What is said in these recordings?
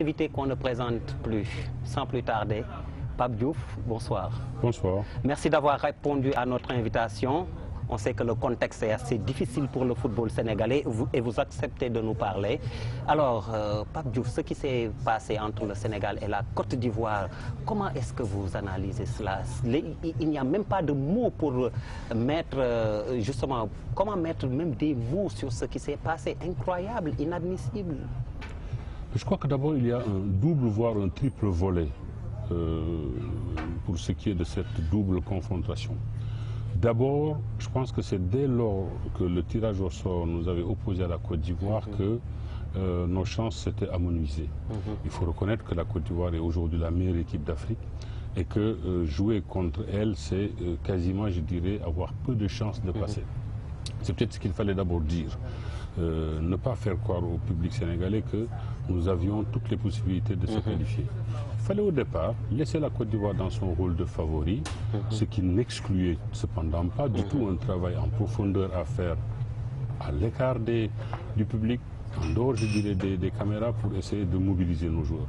Invité qu'on ne présente plus, sans plus tarder, Pape Diouf, bonsoir. Bonsoir. Merci d'avoir répondu à notre invitation. On sait que le contexte est assez difficile pour le football sénégalais et vous acceptez de nous parler. Alors, Pape Diouf, ce qui s'est passé entre le Sénégal et la Côte d'Ivoire, comment est-ce que vous analysez cela? Il n'y a même pas de mots pour mettre, justement, comment mettre même des mots sur ce qui s'est passé? Incroyable, inadmissible. Je crois que d'abord il y a un double, voire un triple volet pour ce qui est de cette double confrontation. D'abord, je pense que c'est dès lors que le tirage au sort nous avait opposé à la Côte d'Ivoire que nos chances s'étaient amenuisées. Il faut reconnaître que la Côte d'Ivoire est aujourd'hui la meilleure équipe d'Afrique et que jouer contre elle, c'est quasiment, je dirais, avoir peu de chances de passer. C'est peut-être ce qu'il fallait d'abord dire. Ne pas faire croire au public sénégalais que nous avions toutes les possibilités de se qualifier. Il fallait au départ laisser la Côte d'Ivoire dans son rôle de favori, ce qui n'excluait cependant pas du tout un travail en profondeur à faire à l'écart du public, en dehors, je dirais, des caméras pour essayer de mobiliser nos joueurs.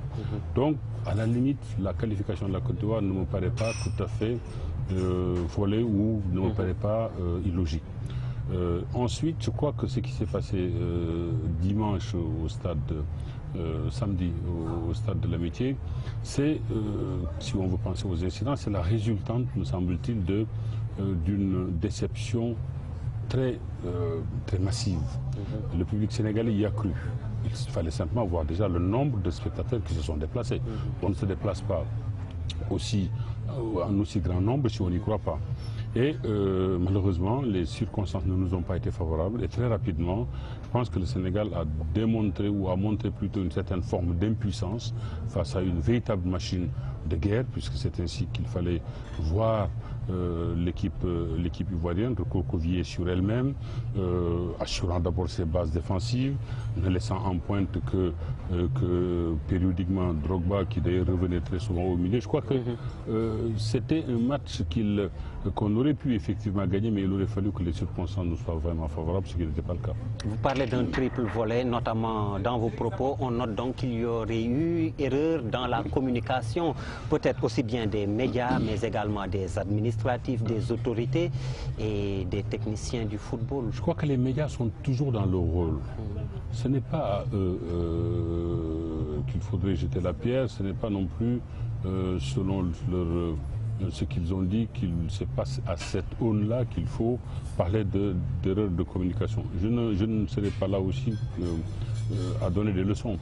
Donc, à la limite, la qualification de la Côte d'Ivoire ne me paraît pas tout à fait volée ou ne me paraît pas illogique. Ensuite, je crois que ce qui s'est passé dimanche au stade, samedi au stade de l'Amitié, c'est, si on veut penser aux incidents, c'est la résultante, me semble-t-il, d'une déception très massive. Le public sénégalais y a cru. Il fallait simplement voir déjà le nombre de spectateurs qui se sont déplacés. On ne se déplace pas en aussi grand nombre si on n'y croit pas. Et malheureusement, les circonstances ne nous ont pas été favorables et très rapidement, je pense que le Sénégal a démontré ou a montré plutôt une certaine forme d'impuissance face à une véritable machine de guerre, puisque c'est ainsi qu'il fallait voir l'équipe ivoirienne recroquevillée sur elle-même, assurant d'abord ses bases défensives, ne laissant en pointe que périodiquement Drogba, qui d'ailleurs revenait très souvent au milieu. Je crois que c'était un match qu'on aurait pu effectivement gagner, mais il aurait fallu que les circonstances nous soient vraiment favorables, ce qui n'était pas le cas. Vous parlez d'un triple volet, notamment dans vos propos. On note donc qu'il y aurait eu erreur dans la communication, peut-être aussi bien des médias, mais également des administratifs, des autorités et des techniciens du football. Je crois que les médias sont toujours dans leur rôle. Ce n'est pas à eux qu'il faudrait jeter la pierre, ce n'est pas non plus selon ce qu'ils ont dit, c'est pas à cette aune-là qu'il faut parler d'erreur de communication. Je ne serai pas là aussi à donner des leçons.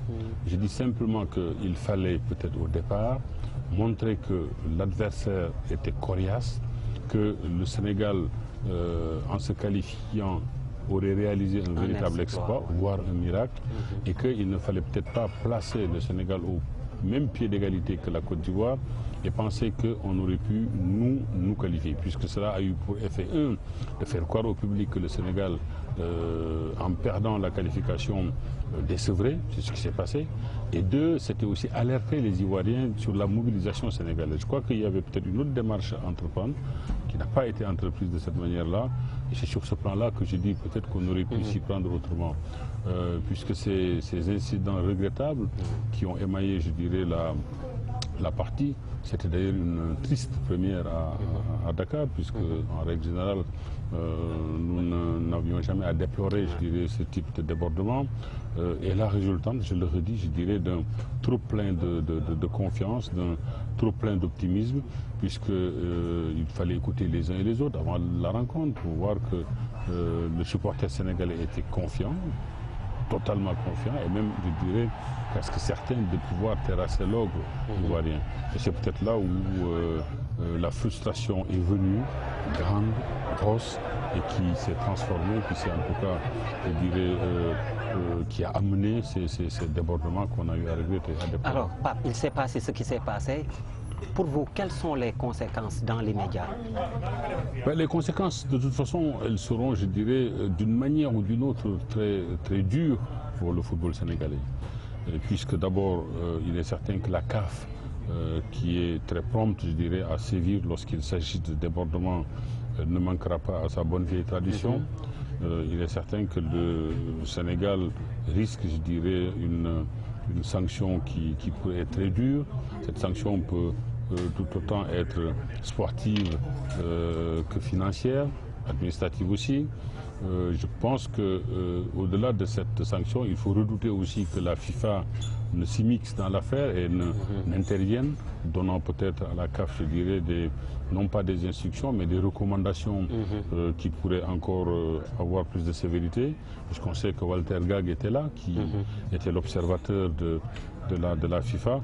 Je dis simplement qu'il fallait peut-être au départ montrer que l'adversaire était coriace, que le Sénégal, en se qualifiant, aurait réalisé un véritable exploit, voire un miracle, et qu'il ne fallait peut-être pas placer le Sénégal au même pied d'égalité que la Côte d'Ivoire et penser qu'on aurait pu nous qualifier, puisque cela a eu pour effet, un, de faire croire au public que le Sénégal, en perdant la qualification, décevrait, c'est ce qui s'est passé, et deux, c'était aussi alerter les Ivoiriens sur la mobilisation sénégalaise. Je crois qu'il y avait peut-être une autre démarche à entreprendre, qui n'a pas été entreprise de cette manière-là, et c'est sur ce plan-là que je dis peut-être qu'on aurait pu s'y prendre autrement, puisque ces incidents regrettables qui ont émaillé, je dirais, la partie, c'était d'ailleurs une triste première à Dakar, puisque en règle générale, nous n'avions jamais à déplorer, je dirais, ce type de débordement. Et la résultante, je le redis, je dirais, d'un trop plein de confiance, d'un trop plein d'optimisme, puisqu'il fallait écouter les uns et les autres avant la rencontre pour voir que le supporter sénégalais était confiant, totalement confiant, et même, je dirais, presque certain de pouvoir terrasser l'ogre ivoirien. Et c'est peut-être là où la frustration est venue, grande, grosse, et qui s'est transformée, qui s'est en tout cas, je dirais, qui a amené ces débordements qu'on a eu à regretter. Alors, Pape, il s'est passé ce qui s'est passé. Pour vous, quelles sont les conséquences dans les médias? Les conséquences, de toute façon, elles seront, je dirais, d'une manière ou d'une autre très dures pour le football sénégalais. Puisque d'abord, il est certain que la CAF, qui est très prompte, je dirais, à sévir lorsqu'il s'agit de débordements, ne manquera pas à sa bonne vieille tradition. Il est certain que le Sénégal risque, je dirais, une sanction qui pourrait être très dure. Cette sanction peut tout autant être sportive que financière, administrative aussi. Je pense qu'au-delà de cette sanction, il faut redouter aussi que la FIFA ne s'immisce dans l'affaire et n'intervienne, donnant peut-être à la CAF, je dirais, non pas des instructions, mais des recommandations qui pourraient encore avoir plus de sévérité, puisqu'on sait que Walter Gag était là, qui était l'observateur de la FIFA.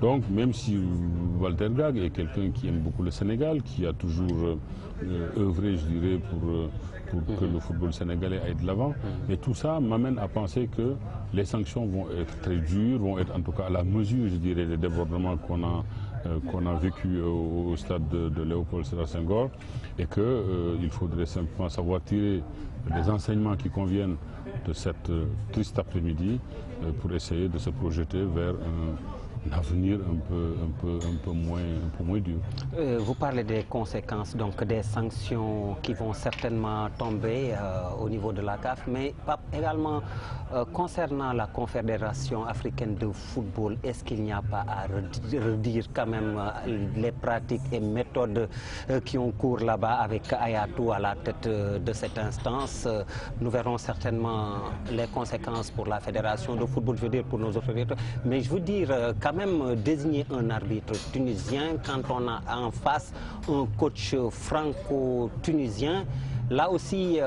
Donc, même si Walter Gag est quelqu'un qui aime beaucoup le Sénégal, qui a toujours œuvré, je dirais, pour que le football sénégalais aille de l'avant, mais tout ça m'amène à penser que les sanctions vont être très dures, vont être en tout cas à la mesure, je dirais, des débordements qu'on a vécu au stade de Léopold Sédar Senghor, et qu'il faudrait simplement savoir tirer les enseignements qui conviennent de cette triste après-midi pour essayer de se projeter vers un avenir un peu moins dur. Vous parlez des conséquences, donc des sanctions qui vont certainement tomber au niveau de la CAF, mais également concernant la Confédération africaine de football, est-ce qu'il n'y a pas à redire quand même les pratiques et méthodes qui ont cours là-bas avec Ayatou à la tête de cette instance? Nous verrons certainement les conséquences pour la Fédération de football, je veux dire pour nos autorités, mais je veux dire quand même désigner un arbitre tunisien quand on a en face un coach franco-tunisien. Là aussi,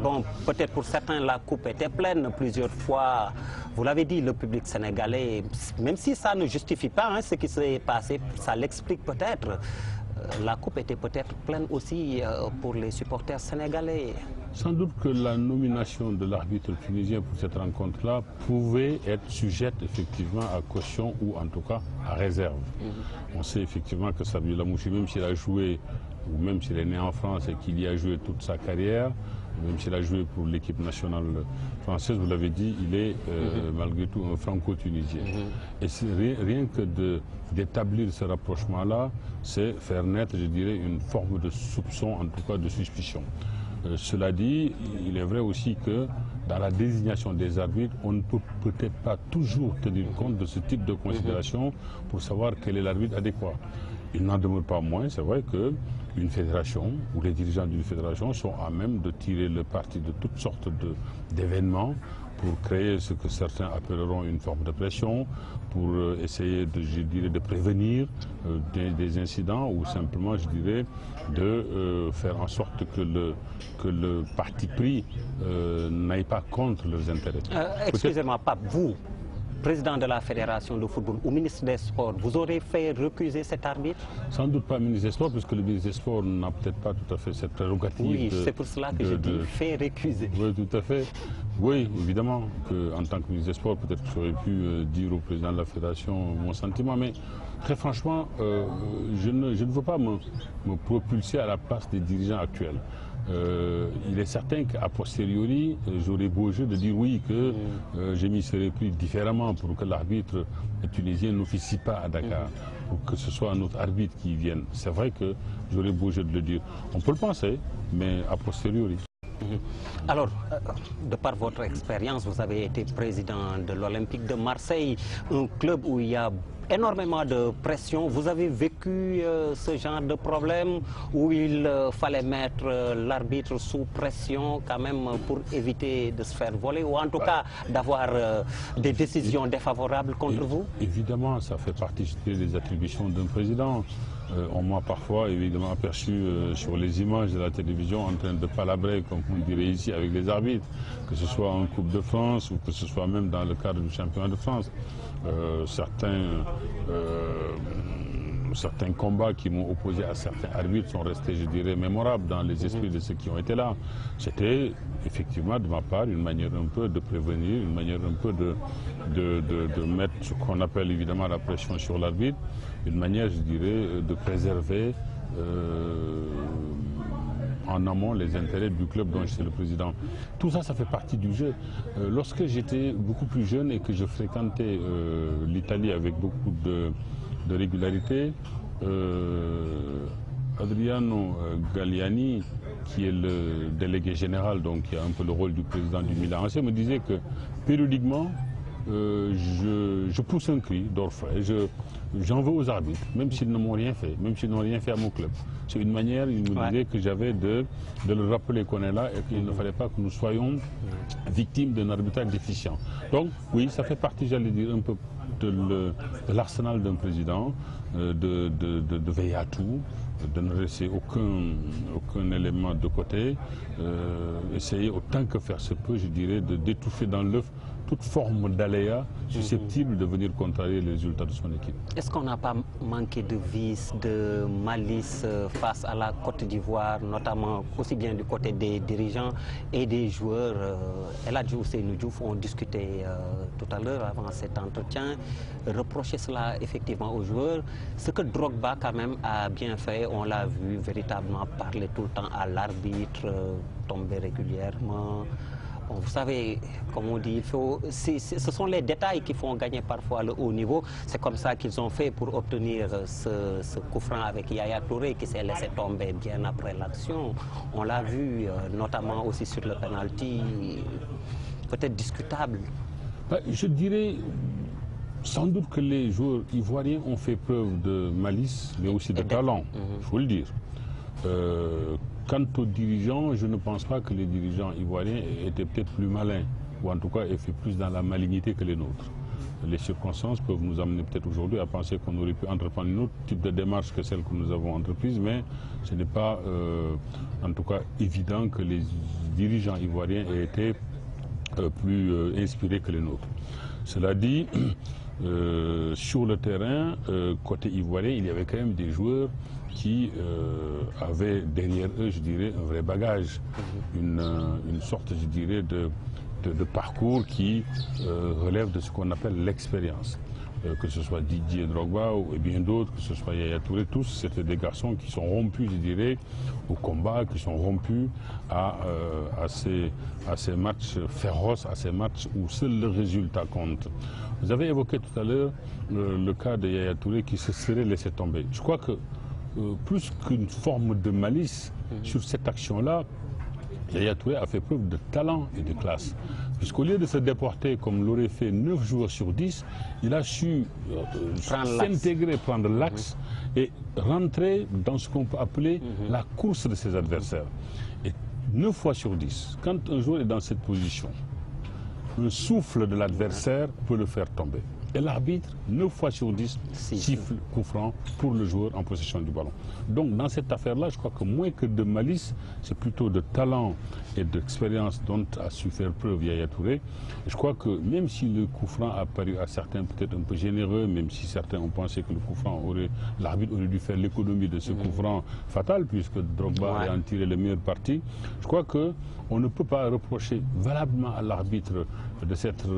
bon, peut-être pour certains, la coupe était pleine plusieurs fois. Vous l'avez dit, le public sénégalais, même si ça ne justifie pas ce qui s'est passé, ça l'explique peut-être. La coupe était peut-être pleine aussi pour les supporters sénégalais. Sans doute que la nomination de l'arbitre tunisien pour cette rencontre-là pouvait être sujette effectivement à caution ou en tout cas à réserve. On sait effectivement que Sabri Lamouchi, même s'il a joué, ou même s'il est né en France et qu'il y a joué toute sa carrière, même s'il a joué pour l'équipe nationale française, vous l'avez dit, il est malgré tout un franco-tunisien. Et rien que d'établir ce rapprochement-là, c'est faire naître, je dirais, une forme de soupçon, en tout cas de suspicion. Cela dit, il est vrai aussi que dans la désignation des arbitres, on ne peut peut-être pas toujours tenir compte de ce type de considération pour savoir quel est l'arbitre adéquat. Il n'en demeure pas moins, c'est vrai qu'une fédération ou les dirigeants d'une fédération sont à même de tirer le parti de toutes sortes d'événements pour créer ce que certains appelleront une forme de pression, pour essayer de prévenir des incidents ou simplement, je dirais, de faire en sorte que le parti pris n'aille pas contre leurs intérêts. Excusez-moi, Pape, vous, président de la Fédération de football ou ministre des Sports, vous aurez fait recuser cet arbitre? Sans doute pas ministre des Sports, puisque le ministre des Sports n'a peut-être pas tout à fait cette prérogative. Oui, c'est pour cela que je dis fait récuser. Oui, tout à fait. Oui, évidemment, qu'en tant que ministre des Sports, peut-être que j'aurais pu dire au président de la Fédération mon sentiment, mais très franchement, je ne veux pas me propulser à la place des dirigeants actuels. Il est certain qu'à posteriori, j'aurais beau jeu de dire oui, que j'ai mis ce prix différemment pour que l'arbitre tunisien n'officie pas à Dakar, pour que ce soit un autre arbitre qui vienne. C'est vrai que j'aurais beau jeu de le dire. On peut le penser, mais a posteriori. Alors, de par votre expérience, vous avez été président de l'Olympique de Marseille, un club où il y a énormément de pression. Vous avez vécu ce genre de problème où il fallait mettre l'arbitre sous pression quand même pour éviter de se faire voler ou en tout cas d'avoir des décisions défavorables contre vous? Évidemment, ça fait partie des attributions d'un président. On m'a parfois évidemment aperçu sur les images de la télévision en train de palabrer, comme on dirait ici, avec les arbitres, que ce soit en Coupe de France ou que ce soit même dans le cadre du championnat de France. Certains combats qui m'ont opposé à certains arbitres sont restés, je dirais, mémorables dans les esprits de ceux qui ont été là. C'était effectivement de ma part une manière un peu de prévenir, une manière un peu de mettre ce qu'on appelle évidemment la pression sur l'arbitre, une manière, je dirais, de préserver en amont les intérêts du club dont je suis le président. Tout ça, ça fait partie du jeu. Lorsque j'étais beaucoup plus jeune et que je fréquentais l'Italie avec beaucoup de régularité, Adriano Galliani, qui est le délégué général, donc qui a un peu le rôle du président du Milan AC, me disait que périodiquement, je pousse un cri d'orfraie, j'en veux aux arbitres, même s'ils ne m'ont rien fait, même s'ils n'ont rien fait à mon club. C'est une manière, il me disait que j'avais de leur rappeler qu'on est là et qu'il ne fallait pas que nous soyons victimes d'un arbitrage déficient. Donc oui, ça fait partie, j'allais dire, un peu de l'arsenal d'un président, de veiller à tout, de ne laisser aucun élément de côté, essayer autant que faire se peut, je dirais, d'étouffer dans l'œuf toute forme d'aléa susceptible de venir contrarier les résultats de son équipe. Est-ce qu'on n'a pas manqué de vice, de malice face à la Côte d'Ivoire, notamment aussi bien du côté des dirigeants et des joueurs? El Hadji Ousseynou Diouf ont discuté tout à l'heure avant cet entretien, reprocher cela effectivement aux joueurs. Ce que Drogba quand même a bien fait, on l'a vu véritablement parler tout le temps à l'arbitre, tomber régulièrement. Bon, vous savez, comme on dit, ce sont les détails qui font gagner parfois le haut niveau. C'est comme ça qu'ils ont fait pour obtenir ce coup franc avec Yaya Touré qui s'est laissé tomber bien après l'action. On l'a vu notamment aussi sur le penalty, peut-être discutable. Je dirais sans doute que les joueurs ivoiriens ont fait preuve de malice, mais aussi de talent, il faut le dire. Quant aux dirigeants, je ne pense pas que les dirigeants ivoiriens étaient peut-être plus malins, ou en tout cas aient fait plus dans la malignité que les nôtres. Les circonstances peuvent nous amener peut-être aujourd'hui à penser qu'on aurait pu entreprendre un autre type de démarche que celle que nous avons entreprise, mais ce n'est pas en tout cas évident que les dirigeants ivoiriens aient été plus inspirés que les nôtres. Cela dit, sur le terrain, côté ivoirien, il y avait quand même des joueurs qui avaient derrière eux, je dirais, un vrai bagage, une sorte, je dirais, de parcours qui relève de ce qu'on appelle l'expérience. Que ce soit Didier Drogba ou bien d'autres, que ce soit Yaya Touré, tous, c'était des garçons qui sont rompus, je dirais, au combat, qui sont rompus à ces matchs féroces, à ces matchs où seul le résultat compte. Vous avez évoqué tout à l'heure le cas de Yaya Touré qui se serait laissé tomber. Je crois que plus qu'une forme de malice sur cette action-là, Yaya Touré a fait preuve de talent et de classe. Puisqu'au lieu de se déporter comme l'auraient fait 9 joueurs sur 10, il a su s'intégrer, prendre l'axe et rentrer dans ce qu'on peut appeler la course de ses adversaires. Et 9 fois sur 10, quand un joueur est dans cette position, un souffle de l'adversaire peut le faire tomber. Et l'arbitre, 9 fois sur 10, siffle coup franc pour le joueur en possession du ballon. Donc dans cette affaire-là, je crois que moins que de malice, c'est plutôt de talent et d'expérience dont a su faire preuve Yaya Touré. Et je crois que même si le coup franc a paru à certains peut-être un peu généreux, même si certains ont pensé que le coup franc l'arbitre aurait dû faire l'économie de ce coup franc fatal, puisque Drogba a en tiré le meilleur parti, je crois qu'on ne peut pas reprocher valablement à l'arbitre de s'être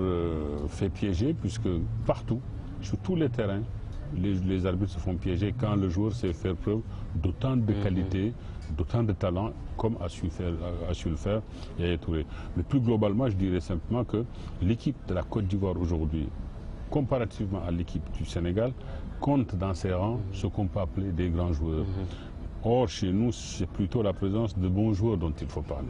fait piéger, puisque partout, sur tous les terrains, les arbitres se font piéger quand le joueur sait faire preuve d'autant de qualité, d'autant de talent, comme a su le faire Yaya Touré. Mais plus globalement, je dirais simplement que l'équipe de la Côte d'Ivoire aujourd'hui, comparativement à l'équipe du Sénégal, compte dans ses rangs ce qu'on peut appeler des grands joueurs. Or, chez nous, c'est plutôt la présence de bons joueurs dont il faut parler.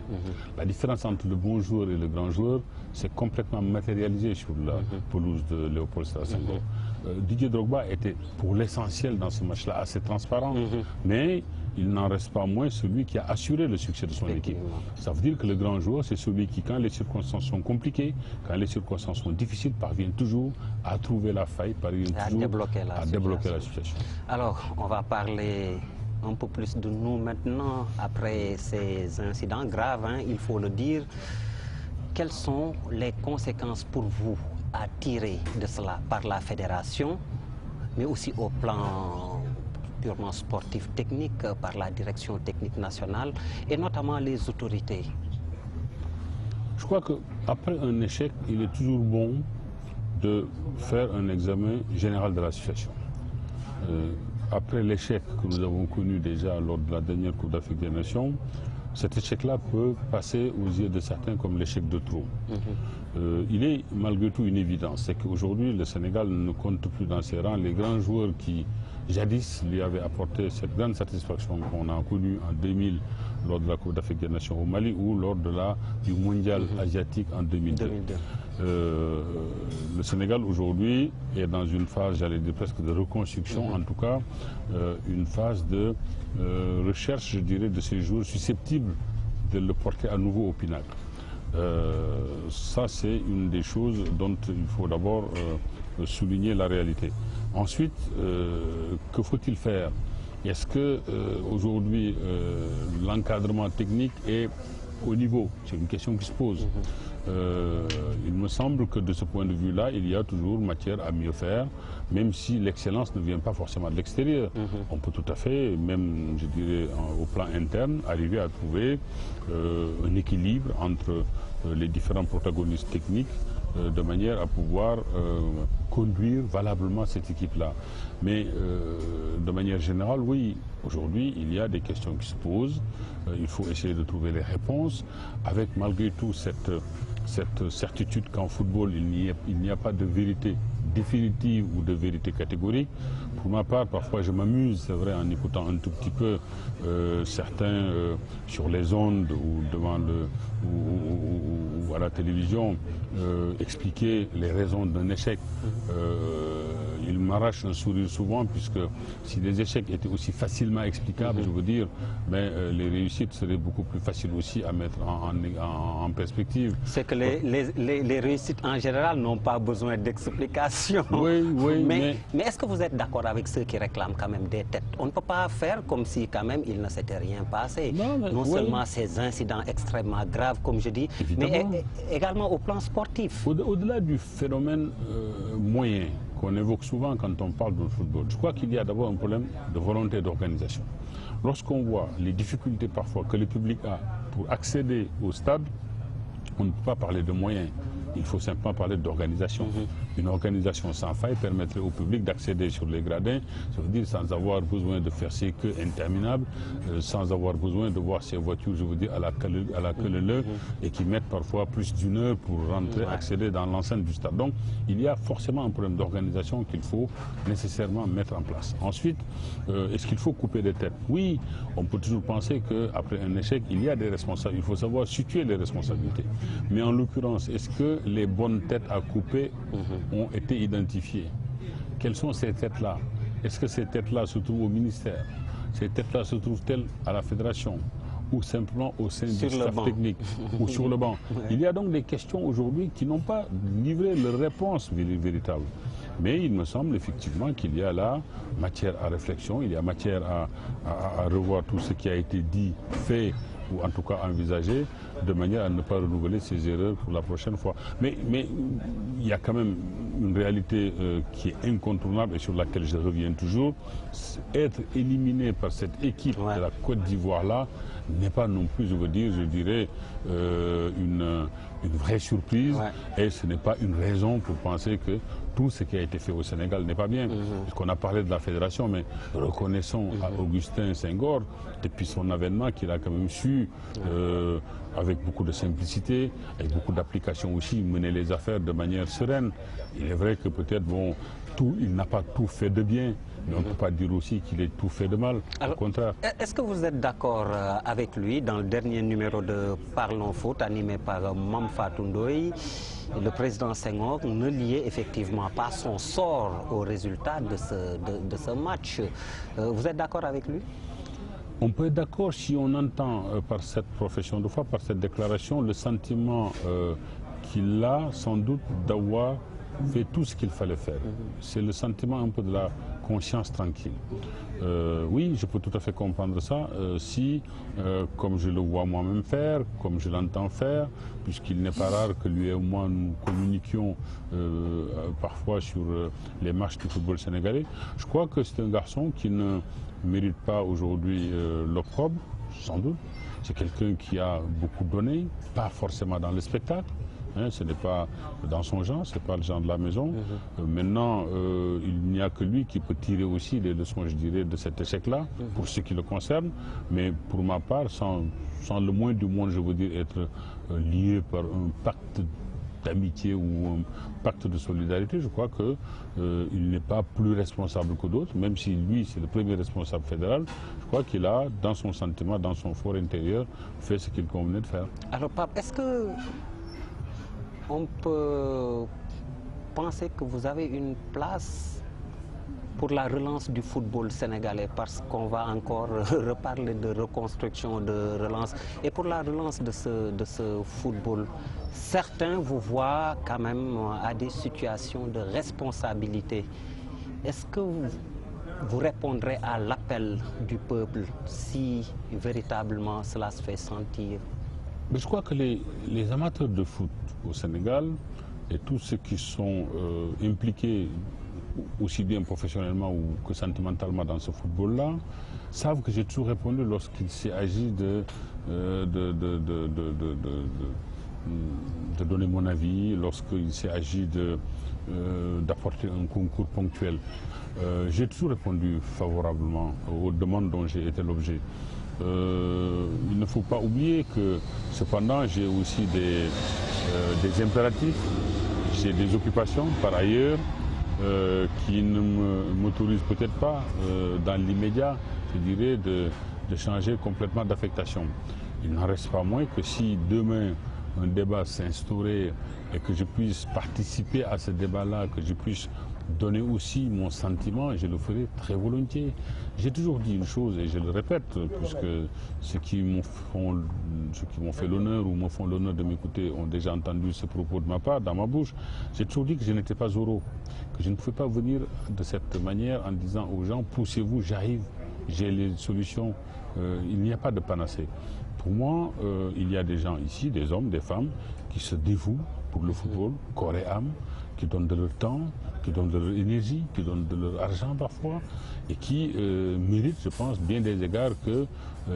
La différence entre le bon joueur et le grand joueur, c'est complètement matérialisé sur la pelouse de Léopold Sédar Senghor. Didier Drogba était pour l'essentiel dans ce match-là assez transparent, mais il n'en reste pas moins celui qui a assuré le succès de son équipe. Ça veut dire que le grand joueur, c'est celui qui, quand les circonstances sont compliquées, quand les circonstances sont difficiles, parvient toujours à trouver la faille, parvient toujours à débloquer la situation. Alors, on va parler un peu plus de nous maintenant, après ces incidents graves, il faut le dire. Quelles sont les conséquences pour vous à tirer de cela par la fédération, mais aussi au plan purement sportif technique, par la direction technique nationale et notamment les autorités? Je crois qu'après un échec, il est toujours bon de faire un examen général de la situation. Après l'échec que nous avons connu déjà lors de la dernière Coupe d'Afrique des Nations, cet échec-là peut passer aux yeux de certains comme l'échec de trop. Il est malgré tout une évidence, c'est qu'aujourd'hui le Sénégal ne compte plus dans ses rangs les grands joueurs qui jadis lui avait apporté cette grande satisfaction qu'on a connue en 2000 lors de la Coupe d'Afrique des Nations au Mali ou lors du Mondial asiatique en 2002. Le Sénégal aujourd'hui est dans une phase, j'allais dire presque de reconstruction, en tout cas une phase de recherche, je dirais, de ces joueurs susceptibles de le porter à nouveau au pinacle. Ça, c'est une des choses dont il faut d'abord souligner la réalité. Ensuite, que faut-il faire? Est-ce que aujourd'hui l'encadrement technique est au niveau? C'est une question qui se pose. Il me semble que de ce point de vue-là, il y a toujours matière à mieux faire, même si l'excellence ne vient pas forcément de l'extérieur. On peut tout à fait, même je dirais au plan interne, arriver à trouver un équilibre entre les différents protagonistes techniques de manière à pouvoir conduire valablement cette équipe-là. Mais de manière générale, oui, aujourd'hui, il y a des questions qui se posent. Il faut essayer de trouver les réponses avec malgré tout cette certitude qu'en football, il n'y a pas de vérité définitive ou de vérité catégorique. Pour ma part, parfois je m'amuse, c'est vrai, en écoutant un tout petit peu certains sur les ondes ou devant ou à la télévision expliquer les raisons d'un échec. Il m'arrache un sourire souvent, puisque si les échecs étaient aussi facilement explicables, je veux dire, les réussites seraient beaucoup plus faciles aussi à mettre en perspective. C'est que les réussites en général n'ont pas besoin d'explication. Oui, oui, mais est-ce que vous êtes d'accord avec ceux qui réclament quand même des têtes? On ne peut pas faire comme si quand même il ne s'était rien passé. Non seulement ces incidents extrêmement graves, comme je dis, évidemment, mais également au plan sportif. Au-delà du phénomène moyen qu'on évoque souvent quand on parle de football, je crois qu'il y a d'abord un problème de volonté d'organisation. Lorsqu'on voit les difficultés parfois que le public a pour accéder au stade, on ne peut pas parler de moyens. Il faut simplement parler d'organisation. Une organisation sans faille permettrait au public d'accéder sur les gradins, ça veut dire sans avoir besoin de faire ces queues interminables, sans avoir besoin de voir ces voitures, je veux dire, à la queue leu et qui mettent parfois plus d'une heure pour rentrer, accéder dans l'enceinte du stade. Donc, il y a forcément un problème d'organisation qu'il faut nécessairement mettre en place. Ensuite, est-ce qu'il faut couper des têtes? Oui, on peut toujours penser qu'après un échec, il y a des responsables. Il faut savoir situer les responsabilités. Mais en l'occurrence, est-ce que les bonnes têtes à couper ont été identifiées? Quelles sont ces têtes-là? Est-ce que ces têtes-là se trouvent au ministère? Ces têtes-là se trouvent-elles à la fédération? Ou simplement au sein du staff technique ou sur le banc? Il y a donc des questions aujourd'hui qui n'ont pas livré leur réponse véritable. Mais il me semble effectivement qu'il y a là matière à réflexion, il y a matière à revoir tout ce qui a été dit, fait ou en tout cas envisagé, de manière à ne pas renouveler ces erreurs pour la prochaine fois. Mais il y a quand même une réalité qui est incontournable et sur laquelle je reviens toujours. Être éliminé par cette équipe de la Côte d'Ivoire-là n'est pas non plus, je dirais, une vraie surprise, et ce n'est pas une raison pour penser que tout ce qui a été fait au Sénégal n'est pas bien. Puisqu'on a parlé de la fédération, mais reconnaissons à Augustin Senghor, depuis son avènement, qu'il a quand même su, avec beaucoup de simplicité, avec beaucoup d'application aussi, mener les affaires de manière sereine. Il est vrai que peut-être, il n'a pas tout fait de bien, mais on ne peut pas dire aussi qu'il ait tout fait de mal. Alors, au contraire. Est-ce que vous êtes d'accord avec lui dans le dernier numéro de Parlons Foot, animé par Mame Fatou Ndoye? Le président Senghor ne liait effectivement pas son sort au résultat de ce match. Vous êtes d'accord avec lui? On peut être d'accord si on entend par cette profession de foi, par cette déclaration, le sentiment qu'il a sans doute d'avoir fait tout ce qu'il fallait faire. C'est le sentiment un peu de la conscience tranquille. Oui, je peux tout à fait comprendre ça si, comme je le vois moi-même faire, comme je l'entends faire, puisqu'il n'est pas rare que lui et moi nous communiquions parfois sur les matchs du football sénégalais. Je crois que c'est un garçon qui ne mérite pas aujourd'hui l'opprobre, sans doute. C'est quelqu'un qui a beaucoup donné, pas forcément dans le spectacle. Ce n'est pas dans son genre, ce n'est pas le genre de la maison. Maintenant, il n'y a que lui qui peut tirer aussi les leçons, je dirais, de cet échec-là, pour ce qui le concerne. Mais pour ma part, sans le moins du monde, je veux dire, être lié par un pacte d'amitié ou un pacte de solidarité, je crois qu'il n'est pas plus responsable que d'autres, même si lui, c'est le premier responsable fédéral. Je crois qu'il a, dans son sentiment, dans son fort intérieur, fait ce qu'il convenait de faire. Alors, Pape, est-ce que on peut penser que vous avez une place pour la relance du football sénégalais, parce qu'on va encore reparler de reconstruction, de relance, et pour la relance de ce football, certains vous voient quand même à des situations de responsabilité. Est-ce que vous répondrez à l'appel du peuple si véritablement cela se fait sentir? Mais je crois que les amateurs de foot au Sénégal et tous ceux qui sont impliqués aussi bien professionnellement que sentimentalement dans ce football-là, savent que j'ai toujours répondu lorsqu'il s'est agi de donner mon avis, lorsqu'il s'est agi d'apporter un concours ponctuel. J'ai toujours répondu favorablement aux demandes dont j'ai été l'objet. Il ne faut pas oublier que cependant j'ai aussi des impératifs, j'ai des occupations par ailleurs qui ne m'autorisent peut-être pas dans l'immédiat, je dirais, de changer complètement d'affectation. Il n'en reste pas moins que si demain un débat s'instaurait et que je puisse participer à ce débat-là, que je puisse donner aussi mon sentiment, je le ferai très volontiers. J'ai toujours dit une chose et je le répète, puisque ceux qui m'ont fait l'honneur ou me font l'honneur de m'écouter ont déjà entendu ce propos de ma part, dans ma bouche. J'ai toujours dit que je n'étais pas Zorro, que je ne pouvais pas venir de cette manière en disant aux gens, poussez-vous, j'arrive, j'ai les solutions. Il n'y a pas de panacée. Pour moi, il y a des gens ici, des hommes, des femmes, qui se dévouent pour le football, corps et âme, qui donnent de leur temps, qui donnent de leur énergie, qui donnent de leur argent parfois, et qui méritent, je pense, bien des égards que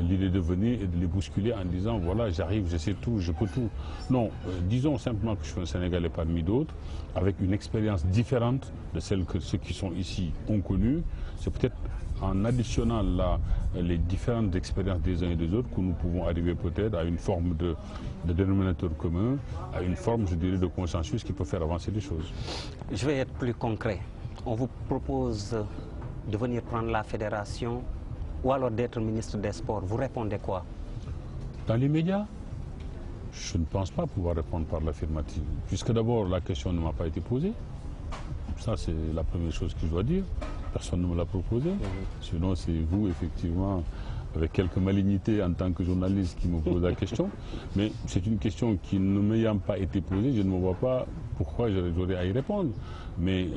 l'idée de venir et de les bousculer en disant voilà, j'arrive, je sais tout, je peux tout. Non, disons simplement que je suis un Sénégalais parmi d'autres, avec une expérience différente de celle que ceux qui sont ici ont connue. C'est peut-être en additionnant les différentes expériences des uns et des autres que nous pouvons arriver peut-être à une forme de dénominateur commun, à une forme, je dirais, de consensus qui peut faire avancer les choses. Je vais être plus concret. On vous propose de venir prendre la fédération ou alors d'être ministre des Sports. Vous répondez quoi? Dans l'immédiat, je ne pense pas pouvoir répondre par l'affirmative, puisque d'abord la question ne m'a pas été posée. Ça, c'est la première chose que je dois dire. Personne ne me l'a proposé. Sinon, c'est vous, effectivement, avec quelques malignités en tant que journaliste qui me pose la question. Mais c'est une question qui, ne m'ayant pas été posée, je ne me vois pas pourquoi j'aurais à y répondre. Mais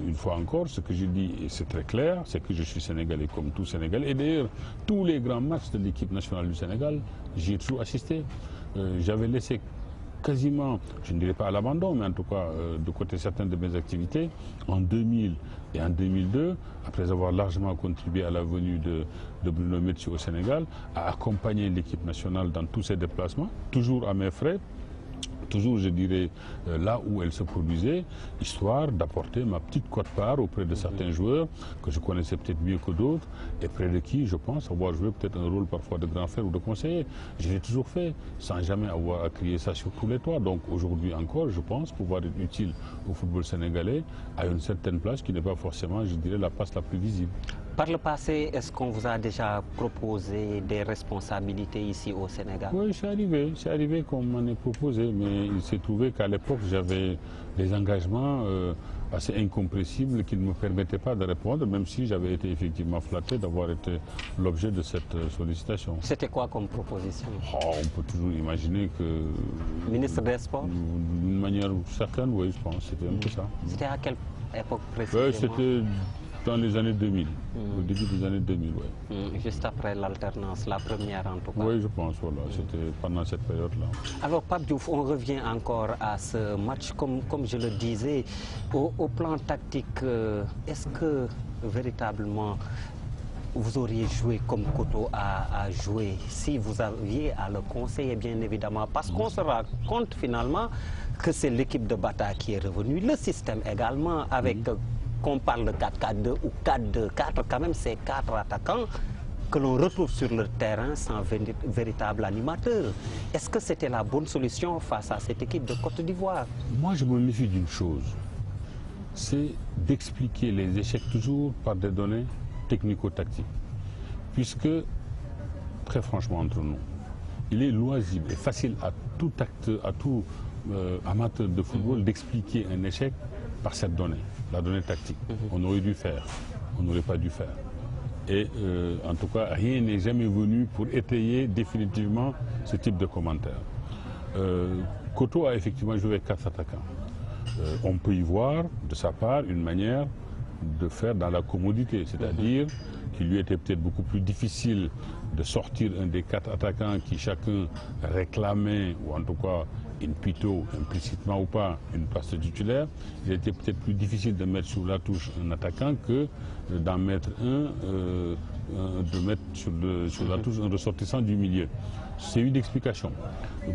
une fois encore, ce que je dis, et c'est très clair, c'est que je suis sénégalais comme tout Sénégalais. Et d'ailleurs, tous les grands matchs de l'équipe nationale du Sénégal, j'y ai toujours assisté. J'avais laissé quasiment, je ne dirais pas à l'abandon, mais en tout cas de côté certaines de mes activités, en 2000 et en 2002, après avoir largement contribué à la venue de Bruno Metsu au Sénégal, à accompagner l'équipe nationale dans tous ses déplacements, toujours à mes frais, toujours, je dirais, là où elle se produisait, histoire d'apporter ma petite quote-part auprès de certains joueurs que je connaissais peut-être mieux que d'autres et près de qui, je pense, avoir joué peut-être un rôle parfois de grand frère ou de conseiller. Je l'ai toujours fait, sans jamais avoir à crier ça sur tous les toits. Donc aujourd'hui encore, je pense pouvoir être utile au football sénégalais à une certaine place qui n'est pas forcément, je dirais, la place la plus visible. Par le passé, est-ce qu'on vous a déjà proposé des responsabilités ici au Sénégal? Oui, c'est arrivé qu'on m'en ait proposé, mais il s'est trouvé qu'à l'époque, j'avais des engagements assez incompressibles qui ne me permettaient pas de répondre, même si j'avais été effectivement flatté d'avoir été l'objet de cette sollicitation. C'était quoi comme proposition? On peut toujours imaginer que... Ministre des Sports? D'une manière certaine, oui, je pense, c'était un peu ça. C'était à quelle époque précisément? C'était dans les années 2000, au début des années 2000, oui. Juste après l'alternance, la première en tout cas. Oui, je pense, voilà, c'était pendant cette période-là. Alors Pape Diouf, on revient encore à ce match, comme je le disais, au plan tactique, est-ce que véritablement vous auriez joué comme Koto a joué si vous aviez à le conseiller, bien évidemment, parce qu'on se rend compte finalement que c'est l'équipe de Bata qui est revenue, le système également avec... qu'on parle de 4-4-2 ou 4-2-4, quand même c'est 4 attaquants, que l'on retrouve sur le terrain sans véritable animateur. Est-ce que c'était la bonne solution face à cette équipe de Côte d'Ivoire? Moi, je me méfie d'une chose, c'est d'expliquer les échecs toujours par des données technico-tactiques. Puisque, très franchement entre nous, il est loisible et facile à tout acteur, à tout amateur de football d'expliquer un échec par cette donnée, la donnée tactique. On aurait dû faire, on n'aurait pas dû faire. Et en tout cas, rien n'est jamais venu pour étayer définitivement ce type de commentaire. Koto a effectivement joué 4 attaquants. On peut y voir de sa part une manière de faire dans la commodité, c'est-à-dire qu'il lui était peut-être beaucoup plus difficile de sortir un des 4 attaquants qui chacun réclamait, ou en tout cas in petto, implicitement ou pas, une place de titulaire. Il était peut-être plus difficile de mettre sur la touche un attaquant que d'en mettre de mettre sur la touche un ressortissant du milieu. C'est une explication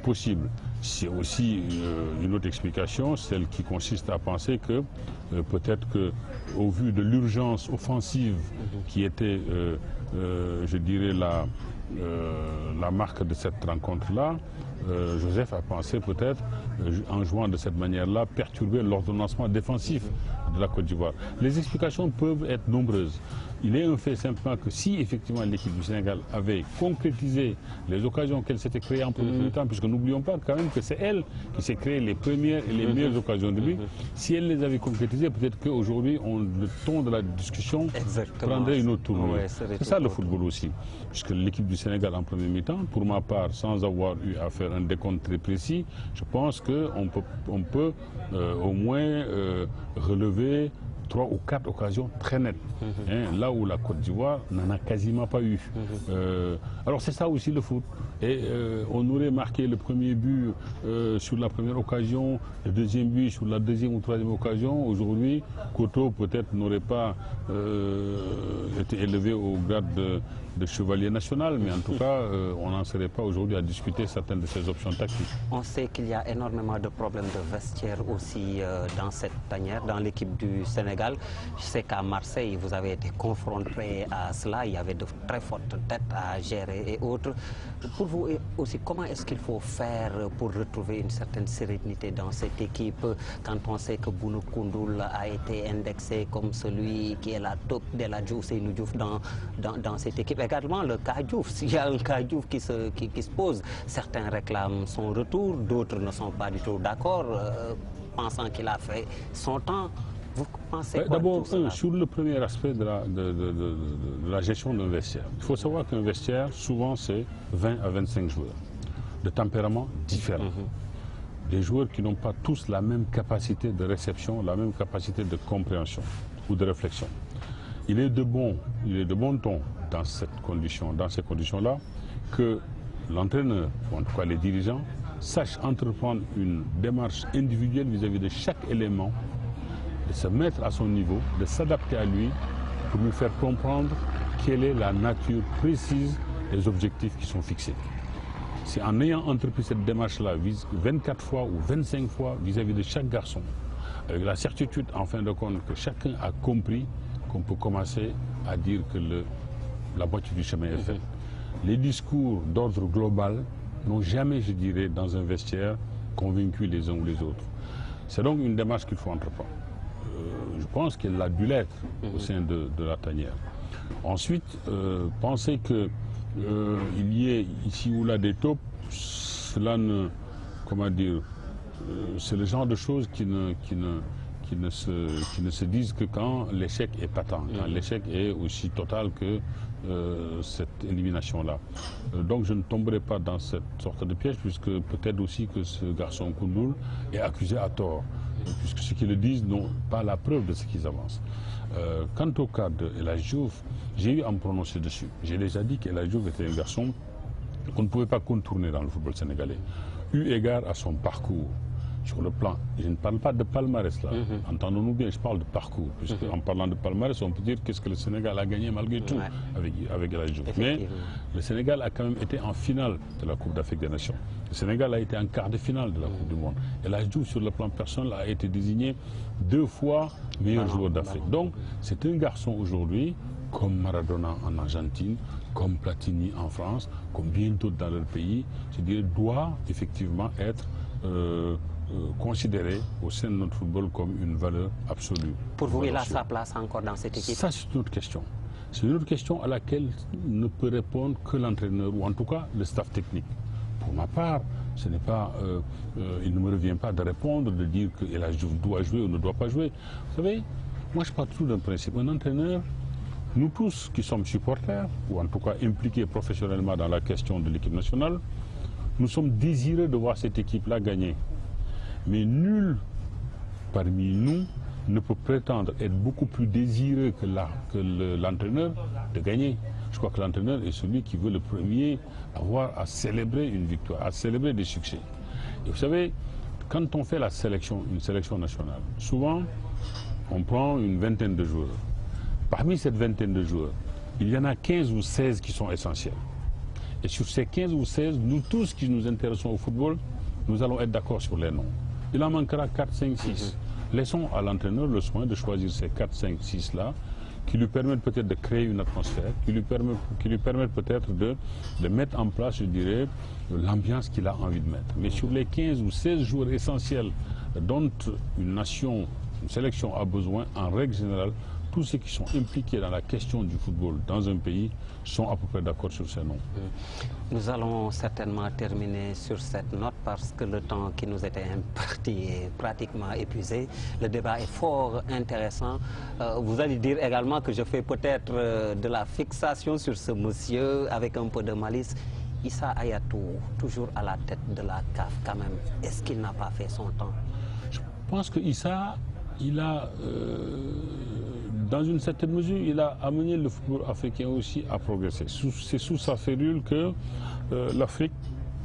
possible. C'est aussi une autre explication, celle qui consiste à penser que peut-être qu'au vu de l'urgence offensive qui était, je dirais, la marque de cette rencontre-là, Joseph a pensé peut-être, en jouant de cette manière-là, perturber l'ordonnancement défensif de la Côte d'Ivoire. Les explications peuvent être nombreuses. Il est un fait simplement que si effectivement l'équipe du Sénégal avait concrétisé les occasions qu'elle s'était créées en premier temps, puisque n'oublions pas quand même que c'est elle qui s'est créée les premières et les meilleures occasions de but, si elle les avait concrétisées, peut-être qu'aujourd'hui le ton de la discussion prendrait une autre tournure. Ouais, c'est ça le football aussi, puisque l'équipe du Sénégal en premier mi-temps, pour ma part, sans avoir eu à faire un décompte très précis, je pense qu'on peut au moins relever 3 ou 4 occasions très nettes, là où la Côte d'Ivoire n'en a quasiment pas eu. Alors c'est ça aussi le foot. Et on aurait marqué le premier but sur la première occasion, le deuxième but sur la deuxième ou troisième occasion. Aujourd'hui, Koto peut-être n'aurait pas été élevé au grade de chevalier national, mais en tout cas, on n'en serait pas aujourd'hui à discuter certaines de ces options tactiques. On sait qu'il y a énormément de problèmes de vestiaire aussi dans cette tanière, dans l'équipe du Sénégal. Je sais qu'à Marseille, vous avez été confronté à cela, il y avait de très fortes têtes à gérer et autres. Pour vous aussi, comment est-ce qu'il faut faire pour retrouver une certaine sérénité dans cette équipe quand on sait que Bounou Koundoul a été indexé comme celui qui est la top de la Diouf et Diouf dans cette équipe? Également le cas Diouf, s'il y a un cas Diouf qui se pose, certains réclament son retour, d'autres ne sont pas du tout d'accord, pensant qu'il a fait son temps. Vous pensez quoi? D'abord, sur le premier aspect de la gestion d'un vestiaire, il faut savoir qu'un vestiaire, souvent, c'est 20 à 25 joueurs, de tempéraments différents. Des joueurs qui n'ont pas tous la même capacité de réception, la même capacité de compréhension ou de réflexion. Il est de bon ton dans ces conditions-là que l'entraîneur, ou en tout cas les dirigeants, sachent entreprendre une démarche individuelle vis-à-vis de chaque élément, de se mettre à son niveau, de s'adapter à lui pour lui faire comprendre quelle est la nature précise des objectifs qui sont fixés. C'est en ayant entrepris cette démarche-là 24 fois ou 25 fois vis-à-vis de chaque garçon, avec la certitude en fin de compte que chacun a compris, qu'on peut commencer à dire que la moitié du chemin est fait. Les discours d'ordre global n'ont jamais, je dirais, dans un vestiaire, convaincu les uns ou les autres. C'est donc une démarche qu'il faut entreprendre. Je pense qu'elle a dû l'être au sein de la tanière. Ensuite, penser qu'il y ait ici ou là des taupes, cela ne... Comment dire, c'est le genre de choses qui ne se disent que quand l'échec est patent, quand l'échec est aussi total que cette élimination-là. Donc je ne tomberai pas dans cette sorte de piège, puisque peut-être aussi que ce garçon Koundoul est accusé à tort, puisque ceux qui le disent n'ont pas la preuve de ce qu'ils avancent. Quant au cas de El Hadji Diouf, j'ai eu à me prononcer dessus. J'ai déjà dit qu'El Hadji Diouf était un garçon qu'on ne pouvait pas contourner dans le football sénégalais, eu égard à son parcours. Sur le plan, je ne parle pas de palmarès là, entendons-nous bien, je parle de parcours, puisque en parlant de palmarès, on peut dire qu'est-ce que le Sénégal a gagné malgré tout avec El Hadji Diouf. Mais le Sénégal a quand même été en finale de la Coupe d'Afrique des Nations. Le Sénégal a été en quart de finale de la Coupe du Monde. El Hadji Diouf, sur le plan personnel, a été désigné 2 fois meilleur joueur d'Afrique. Donc, c'est un garçon aujourd'hui comme Maradona en Argentine, comme Platini en France, comme bien d'autres dans leur pays, je dirais, doit effectivement être considéré au sein de notre football comme une valeur absolue. Pour vous, il a sa place encore dans cette équipe? Ça, c'est une autre question. C'est une autre question à laquelle ne peut répondre que l'entraîneur, ou en tout cas le staff technique. Pour ma part, ce n'est pas, il ne me revient pas de répondre, de dire que El Hadji Diouf doit jouer ou ne doit pas jouer. Vous savez, moi je pars toujours d'un principe. Un entraîneur, nous tous qui sommes supporters, ou en tout cas impliqués professionnellement dans la question de l'équipe nationale, nous sommes désireux de voir cette équipe-là gagner. Mais nul parmi nous ne peut prétendre être beaucoup plus désireux que l'entraîneur de gagner. Je crois que l'entraîneur est celui qui veut le premier avoir à célébrer une victoire, à célébrer des succès. Et vous savez, quand on fait la sélection, une sélection nationale, souvent on prend une vingtaine de joueurs. Parmi cette vingtaine de joueurs, il y en a 15 ou 16 qui sont essentiels. Et sur ces 15 ou 16, nous tous qui nous intéressons au football, nous allons être d'accord sur les noms. Il en manquera 4, 5, 6. Laissons à l'entraîneur le soin de choisir ces 4, 5, 6-là, qui lui permettent peut-être de créer une atmosphère, qui lui permettent peut-être de mettre en place, je dirais, l'ambiance qu'il a envie de mettre. Mais sur les 15 ou 16 joueurs essentiels dont une nation, une sélection a besoin, en règle générale, tous ceux qui sont impliqués dans la question du football dans un pays sont à peu près d'accord sur ces noms. Nous allons certainement terminer sur cette note parce que le temps qui nous était imparti est pratiquement épuisé. Le débat est fort intéressant. Vous allez dire également que je fais peut-être de la fixation sur ce monsieur avec un peu de malice. Issa Hayatou, toujours à la tête de la CAF quand même. Est-ce qu'il n'a pas fait son temps? Je pense que Issa, il a... dans une certaine mesure, il a amené le football africain aussi à progresser. C'est sous sa férule que l'Afrique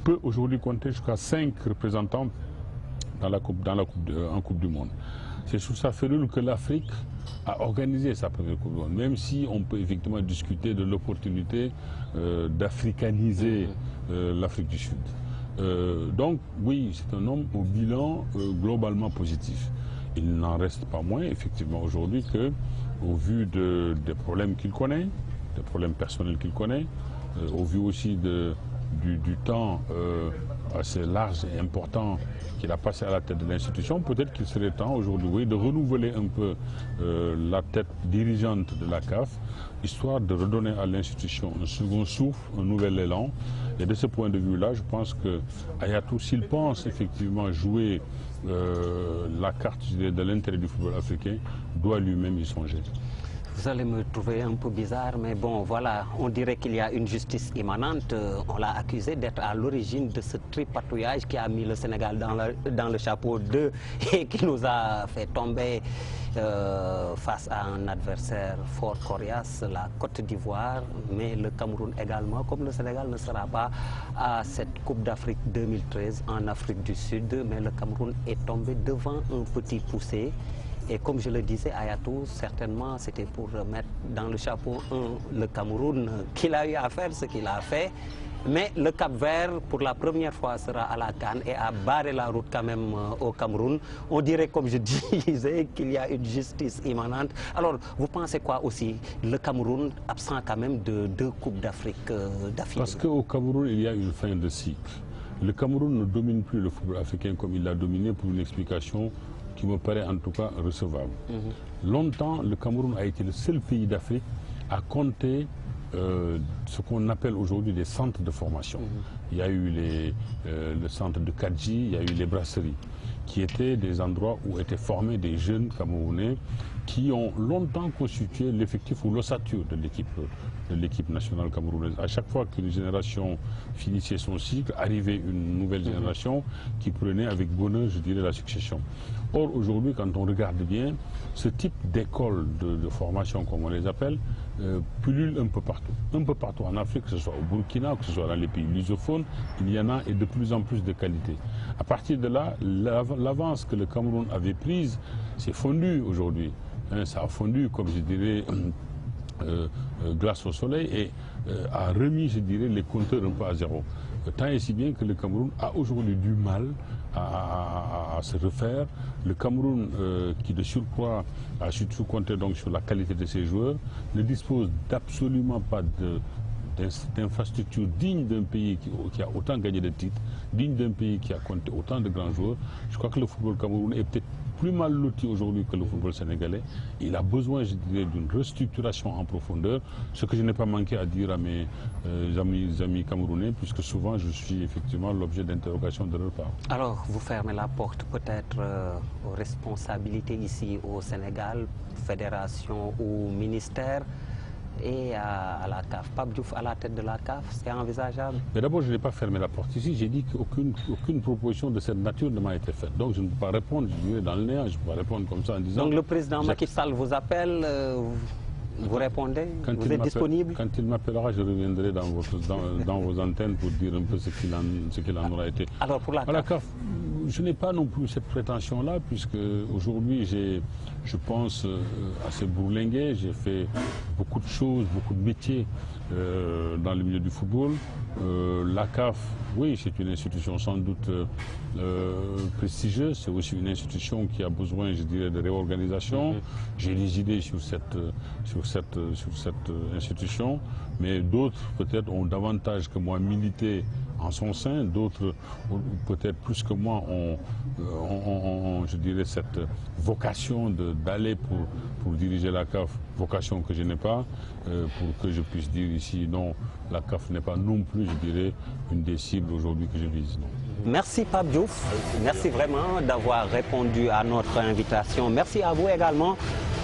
peut aujourd'hui compter jusqu'à 5 représentants en Coupe du Monde. C'est sous sa férule que l'Afrique a organisé sa première Coupe du Monde, même si on peut effectivement discuter de l'opportunité d'africaniser l'Afrique du Sud. Donc oui, c'est un homme au bilan globalement positif. Il n'en reste pas moins, effectivement, aujourd'hui que, au vu des problèmes qu'il connaît, des problèmes personnels qu'il connaît, au vu aussi du temps assez large et important qu'il a passé à la tête de l'institution, peut-être qu'il serait temps aujourd'hui, oui, de renouveler un peu la tête dirigeante de la CAF, histoire de redonner à l'institution un second souffle, un nouvel élan. Et de ce point de vue-là, je pense que Hayatou, s'il pense effectivement jouer la carte de l'intérêt du football africain, doit lui-même y songer. Vous allez me trouver un peu bizarre, mais bon, voilà, on dirait qu'il y a une justice immanente. On l'a accusé d'être à l'origine de ce tripatouillage qui a mis le Sénégal dans le chapeau 2 et qui nous a fait tomber face à un adversaire fort coriace, la Côte d'Ivoire, mais le Cameroun également, comme le Sénégal ne sera pas à cette Coupe d'Afrique 2013 en Afrique du Sud, mais le Cameroun est tombé devant un petit poussé. Et comme je le disais, Hayatou, certainement, c'était pour mettre dans le chapeau le Cameroun qu'il a eu à faire ce qu'il a fait. Mais le Cap-Vert, pour la première fois, sera à la CAN et a barré la route quand même au Cameroun. On dirait, comme je disais, qu'il y a une justice immanente. Alors, vous pensez quoi aussi? Le Cameroun absent quand même de 2 Coupes d'Afrique d'affilée. Parce qu'au Cameroun, il y a une fin de cycle. Le Cameroun ne domine plus le football africain comme il l'a dominé pour une explication qui me paraît en tout cas recevable. Longtemps, le Cameroun a été le seul pays d'Afrique à compter ce qu'on appelle aujourd'hui des centres de formation. Il y a eu le centre de Kadji, il y a eu les brasseries, qui étaient des endroits où étaient formés des jeunes Camerounais qui ont longtemps constitué l'effectif ou l'ossature de l'équipe nationale camerounaise. À chaque fois qu'une génération finissait son cycle, arrivait une nouvelle génération qui prenait avec bonheur, je dirais, la succession. Or, aujourd'hui, quand on regarde bien, ce type d'école de formation, comme on les appelle, pullule un peu partout. Un peu partout en Afrique, que ce soit au Burkina, que ce soit dans les pays lusophones, il y en a et de plus en plus de qualité. À partir de là, l'avance que le Cameroun avait prise s'est fondue aujourd'hui. Ça a fondu, comme je dirais, glace au soleil et a remis, je dirais, les compteurs un peu à zéro. tant et si bien que le Cameroun a aujourd'hui du mal à se refaire. Le Cameroun, qui de surcroît a surtout compté donc sur la qualité de ses joueurs, ne dispose d'absolument pas d'infrastructures dignes d'un pays qui a autant gagné de titres, digne d'un pays qui a compté autant de grands joueurs. Je crois que le football camerounais est peut-être plus mal loti aujourd'hui que le football sénégalais. Il a besoin, je dirais, d'une restructuration en profondeur, ce que je n'ai pas manqué à dire à mes amis camerounais, puisque souvent je suis effectivement l'objet d'interrogations de leur part. Alors, vous fermez la porte peut-être aux responsabilités ici au Sénégal, fédération ou ministère, et à la CAF. Pape Diouf à la tête de la CAF, c'est envisageable? Mais d'abord, je n'ai pas fermé la porte ici. J'ai dit qu'aucune proposition de cette nature ne m'a été faite. Donc je ne peux pas répondre, je dirais, dans le néant. Je ne peux pas répondre comme ça en disant... Donc le président Macky Sall vous appelle, vous répondez, vous êtes disponible? Quand il m'appellera, je reviendrai dans vos antennes pour dire un peu ce qu'il en aura été. Alors pour la CAF, je n'ai pas non plus cette prétention-là, puisque aujourd'hui, je pense, assez bourlingué. J'ai fait beaucoup de choses, beaucoup de métiers dans le milieu du football. La CAF, oui, c'est une institution sans doute prestigieuse. C'est aussi une institution qui a besoin, je dirais, de réorganisation. J'ai des idées sur cette institution, mais d'autres peut-être ont davantage que moi milité en son sein, d'autres peut-être plus que moi ont je dirais, cette vocation d'aller pour diriger la CAF, vocation que je n'ai pas, pour que je puisse dire ici non, la CAF n'est pas non plus, je dirais, une des cibles aujourd'hui que je vise. Non. Merci Pape Diouf, merci vraiment d'avoir répondu à notre invitation. Merci à vous également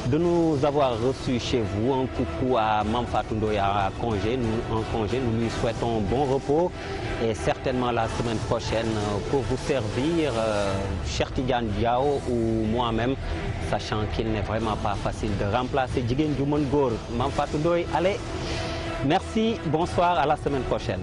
de nous avoir reçus chez vous. Un coucou à Mame Fatou Ndoye en congé. Nous lui souhaitons bon repos et certainement la semaine prochaine pour vous servir Cheikh Tidiane Diao ou moi-même, sachant qu'il n'est vraiment pas facile de remplacer Jigéen ju mën góor Mame Fatou Ndoye. Allez, merci, bonsoir, à la semaine prochaine.